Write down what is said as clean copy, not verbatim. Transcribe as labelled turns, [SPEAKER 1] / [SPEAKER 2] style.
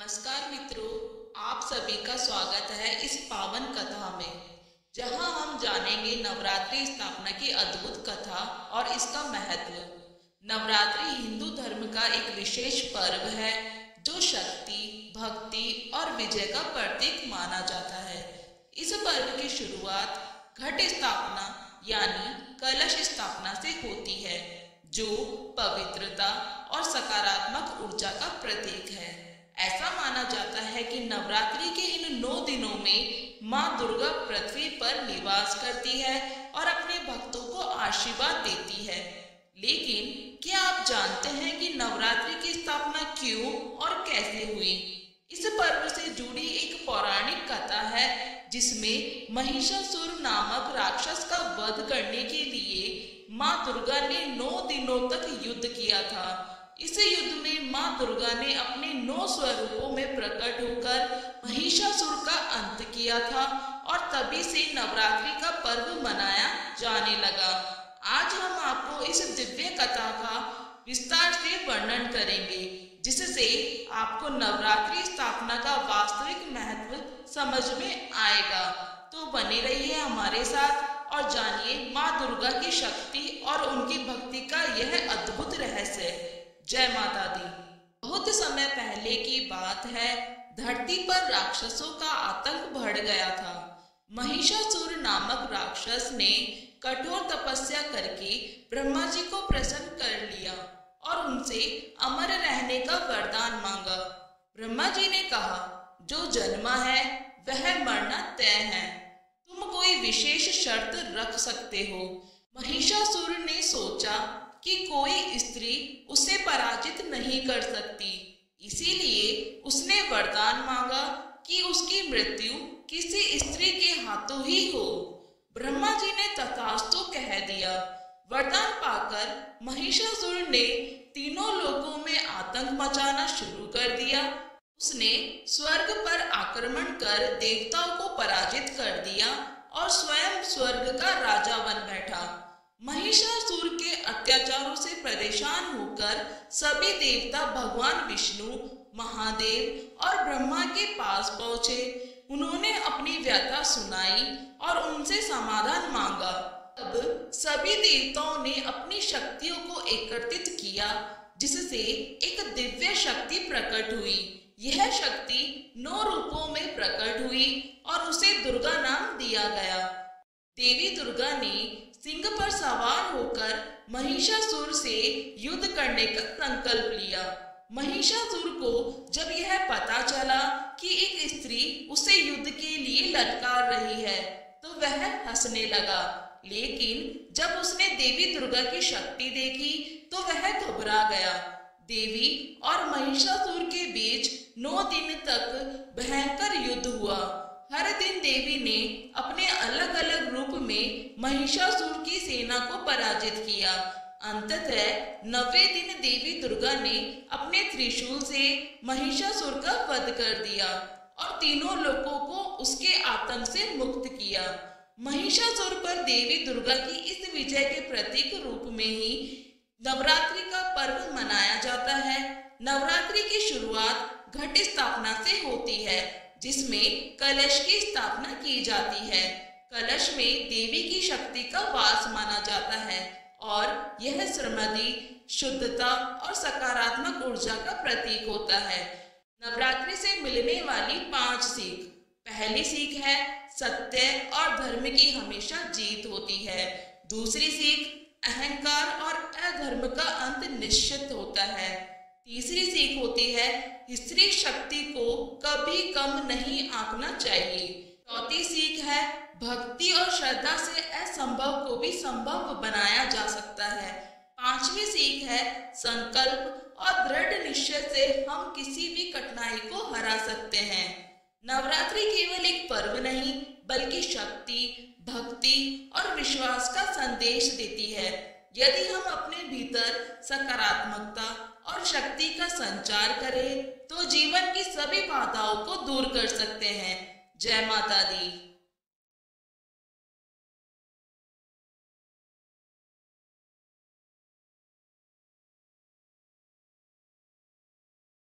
[SPEAKER 1] नमस्कार मित्रों, आप सभी का स्वागत है इस पावन कथा में, जहां हम जानेंगे नवरात्रि स्थापना की अद्भुत कथा और इसका महत्व। नवरात्रि हिंदू धर्म का एक विशेष पर्व है जो शक्ति, भक्ति और विजय का प्रतीक माना जाता है। इस पर्व की शुरुआत घट स्थापना यानी कलश स्थापना से होती है, जो पवित्रता और सकारात्मक ऊर्जा का प्रतीक है। ऐसा माना जाता है कि नवरात्रि के इन 9 दिनों में माँ दुर्गा पृथ्वी पर निवास करती है और अपने भक्तों को आशीर्वाद देती है। लेकिन क्या आप जानते हैं कि नवरात्रि की स्थापना क्यों और कैसे हुई? इस पर्व से जुड़ी एक पौराणिक कथा है, जिसमें महिषासुर नामक राक्षस का वध करने के लिए माँ दुर्गा ने 9 दिनों तक युद्ध किया था। इस युद्ध में माँ दुर्गा ने अपने 9 स्वरूपों में प्रकट होकर महिषासुर का अंत किया था और तभी से नवरात्रि का पर्व मनाया जाने लगा। आज हम आपको इस दिव्य कथा का विस्तार से वर्णन करेंगे, जिससे आपको नवरात्रि स्थापना का वास्तविक महत्व समझ में आएगा। तो बने रहिए हमारे साथ और जानिए माँ दुर्गा की शक्ति और उनकी भक्ति का यह अद्भुत रहस्य। जय माता दी। बहुत समय पहले की बात है, धरती पर राक्षसों का आतंक बढ़ गया था। महिषासुर नामक राक्षस ने कठोर तपस्या करके ब्रह्मा जी को प्रसन्न कर लिया और उनसे अमर रहने का वरदान मांगा। ब्रह्मा जी ने कहा, जो जन्मा है वह मरना तय है, तुम कोई विशेष शर्त रख सकते हो। महिषासुर ने सोचा कि कोई स्त्री उसे पराजित नहीं कर सकती, इसीलिए उसने वरदान मांगा कि उसकी मृत्यु किसी स्त्री के हाथों ही हो। ब्रह्मा जी ने तथास्तु कह दिया। वरदान पाकर महिषासुर ने तीनों लोकों में आतंक मचाना शुरू कर दिया। उसने स्वर्ग पर आक्रमण कर देवताओं को पराजित कर दिया और स्वयं स्वर्ग का राजा बन बैठा। महिषासुर के अत्याचारों से परेशान होकर सभी देवता भगवान विष्णु, महादेव और ब्रह्मा के पास पहुंचे। उन्होंने अपनी व्यथा सुनाई और उनसे समाधान मांगा। तब सभी देवताओं ने अपनी शक्तियों को एकत्रित किया, जिससे एक दिव्य शक्ति प्रकट हुई। यह शक्ति 9 रूपों में प्रकट हुई और उसे दुर्गा नाम दिया गया। देवी दुर्गा ने सिंह पर सवार होकर महिषासुर से युद्ध करने का संकल्प लिया। महिषासुर को जब यह पता चला कि एक स्त्री उसे युद्ध के लिए ललकार रही है, तो वह हंसने लगा। लेकिन जब उसने देवी दुर्गा की शक्ति देखी तो वह घबरा गया। देवी और महिषासुर के बीच 9 दिन तक भयंकर युद्ध हुआ। हर दिन देवी ने अपने अलग अलग रूप में महिषासुर की सेना को पराजित किया। अंततः 90वें दिन देवी दुर्गा ने अपने त्रिशूल से महिषासुर का वध कर दिया और तीनों लोगों को उसके आतंक से मुक्त किया। महिषासुर पर देवी दुर्गा की इस विजय के प्रतीक रूप में ही नवरात्रि का पर्व मनाया जाता है। नवरात्रि की शुरुआत घट स्थापना से होती है, जिसमें कलश की स्थापना की जाती है। कलश में देवी की शक्ति का वास माना जाता है और यह समृद्धि, शुद्धता और सकारात्मक ऊर्जा का प्रतीक होता है। नवरात्रि से मिलने वाली 5 सीख। पहली सीख है, सत्य और धर्म की हमेशा जीत होती है। दूसरी सीख, अहंकार और अधर्म का अंत निश्चित होता है। तीसरी सीख होती है, स्त्री शक्ति को कभी कम नहीं आंकना चाहिए। चौथी सीख है, भक्ति और श्रद्धा से असंभव को भी संभव बनाया जा सकता है। 5वीं सीख है, संकल्प और दृढ़ निश्चय से हम किसी भी कठिनाई को हरा सकते हैं। नवरात्रि केवल एक पर्व नहीं, बल्कि शक्ति, भक्ति और विश्वास का संदेश देती है। यदि हम अपने भीतर सकारात्मकता और शक्ति का संचार करें, तो जीवन की सभी बाधाओं को दूर कर सकते हैं। जय माता दी।